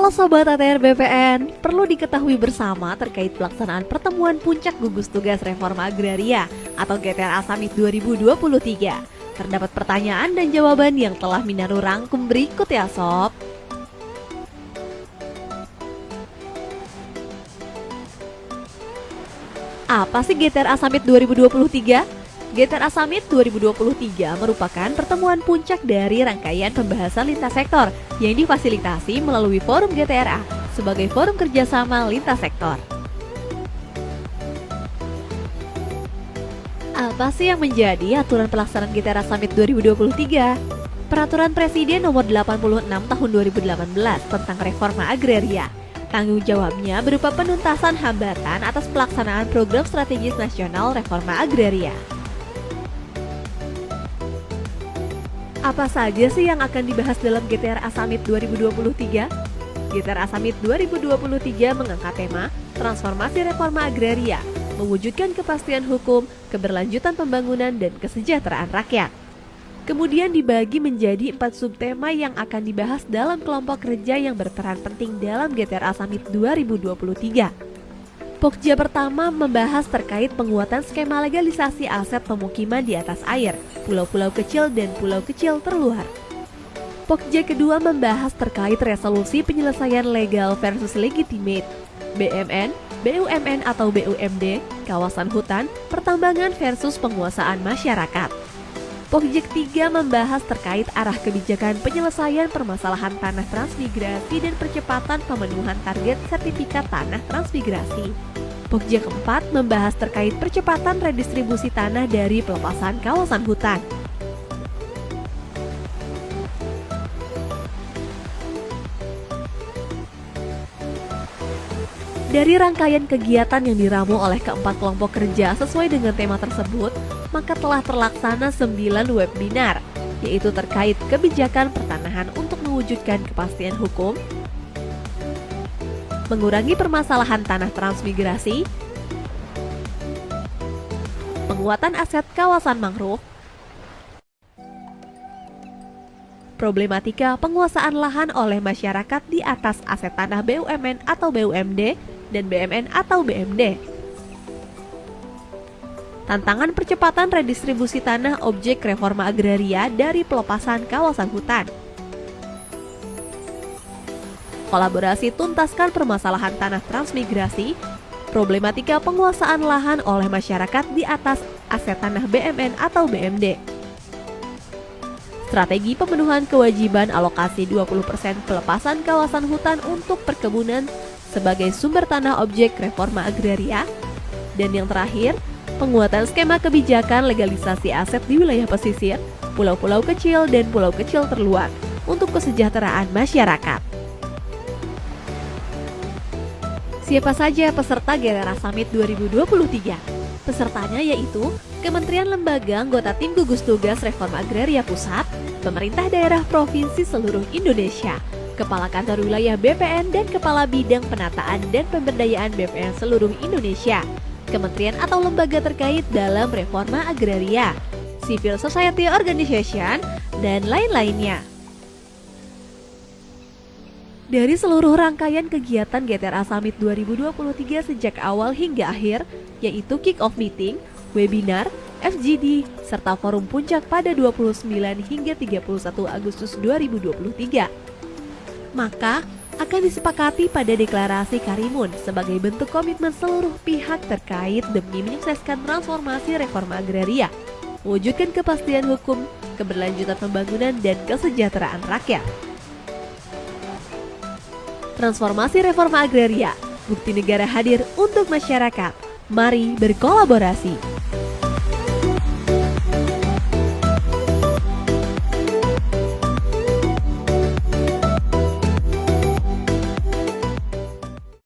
Halo Sobat ATR BPN, perlu diketahui bersama terkait pelaksanaan pertemuan puncak gugus tugas reforma agraria atau GTRA Summit 2023. Terdapat pertanyaan dan jawaban yang telah Minaru rangkum berikut ya Sob. Apa sih GTRA Summit 2023? GTRA Summit 2023 merupakan pertemuan puncak dari rangkaian pembahasan lintas sektor yang difasilitasi melalui Forum GTRA sebagai forum kerjasama lintas sektor. Apa sih yang menjadi aturan pelaksanaan GTRA Summit 2023? Peraturan Presiden Nomor 86 Tahun 2018 tentang Reforma Agraria. Tanggung jawabnya berupa penuntasan hambatan atas pelaksanaan program strategis nasional reforma agraria. Apa saja sih yang akan dibahas dalam GTRA Summit 2023? GTRA Summit 2023 mengangkat tema Transformasi Reforma Agraria, mewujudkan kepastian hukum, keberlanjutan pembangunan, dan kesejahteraan rakyat. Kemudian dibagi menjadi 4 subtema yang akan dibahas dalam kelompok kerja yang berperan penting dalam GTRA Summit 2023. Pokja pertama membahas terkait penguatan skema legalisasi aset pemukiman di atas air, pulau-pulau kecil dan pulau kecil terluar. Pokja kedua membahas terkait resolusi penyelesaian legal versus legitimate, BMN, BUMN atau BUMD, kawasan hutan, pertambangan versus penguasaan masyarakat. Pokja ketiga membahas terkait arah kebijakan penyelesaian permasalahan tanah transmigrasi dan percepatan pemenuhan target sertifikat tanah transmigrasi. Pokja keempat membahas terkait percepatan redistribusi tanah dari pelepasan kawasan hutan. Dari rangkaian kegiatan yang diramu oleh keempat kelompok kerja sesuai dengan tema tersebut, maka telah terlaksana 9 webinar, yaitu terkait kebijakan pertanahan untuk mewujudkan kepastian hukum, mengurangi permasalahan tanah transmigrasi, penguatan aset kawasan mangrove, problematika penguasaan lahan oleh masyarakat di atas aset tanah BUMN atau BUMD, dan BMN atau BMD. Tantangan percepatan redistribusi tanah objek reforma agraria dari pelepasan kawasan hutan. Kolaborasi tuntaskan permasalahan tanah transmigrasi, problematika penguasaan lahan oleh masyarakat di atas aset tanah BMN atau BMD. Strategi pemenuhan kewajiban alokasi 20% pelepasan kawasan hutan untuk perkebunan sebagai sumber tanah objek reforma agraria. Dan yang terakhir, penguatan skema kebijakan legalisasi aset di wilayah pesisir, pulau-pulau kecil dan pulau kecil terluar untuk kesejahteraan masyarakat. Siapa saja peserta GTRA Summit 2023? Pesertanya yaitu Kementerian Lembaga anggota Tim Gugus Tugas Reforma Agraria Pusat, pemerintah daerah provinsi seluruh Indonesia, Kepala Kantor Wilayah BPN dan Kepala Bidang Penataan dan Pemberdayaan BPN seluruh Indonesia, kementerian atau lembaga terkait dalam reforma agraria, civil society organization, dan lain-lainnya. Dari seluruh rangkaian kegiatan GTRA Summit 2023 sejak awal hingga akhir, yaitu kick-off meeting, webinar, FGD, serta forum puncak pada 29 hingga 31 Agustus 2023. Maka akan disepakati pada deklarasi Karimun sebagai bentuk komitmen seluruh pihak terkait demi menyukseskan transformasi reforma agraria, mewujudkan kepastian hukum, keberlanjutan pembangunan, dan kesejahteraan rakyat. Transformasi reforma agraria, bukti negara hadir untuk masyarakat. Mari berkolaborasi.